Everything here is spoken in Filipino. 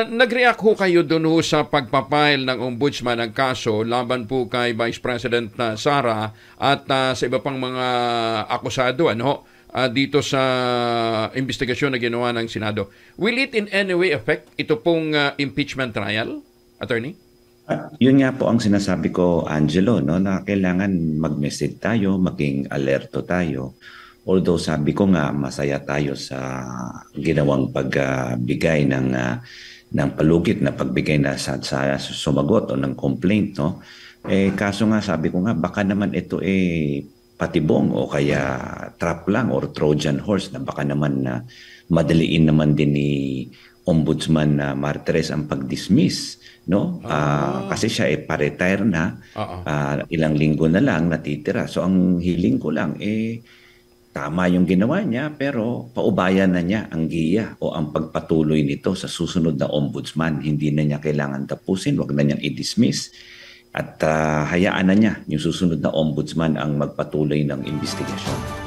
Nag-react ho kayo doon ho sa pagpapile ng ombudsman ng kaso laban po kay Vice President Sara at sa iba pang mga akusado dito sa investigasyon na ginawa ng Senado. Will it in any way affect ito pong impeachment trial, Attorney? Yun nga po ang sinasabi ko, Angelo, no, na kailangan mag-message tayo, maging alerto tayo. Although sabi ko nga, masaya tayo sa ginawang pagbigay ng palugit na pagbigay na sa sumagot o ng complaint. No? Kaso nga sabi ko nga, baka naman ito patibong o kaya trap lang or Trojan horse na baka naman na madaliin naman din ni Ombudsman Martires ang pag-dismiss. No? Kasi siya pa-retire na, ilang linggo na lang natitira. So ang hiling ko lang tama yung ginawa niya pero paubayan na niya ang giya o ang pagpatuloy nito sa susunod na ombudsman. Hindi na niya kailangan tapusin, wag na niyang i-dismiss. At hayaan na niya yung susunod na ombudsman ang magpatuloy ng investigasyon.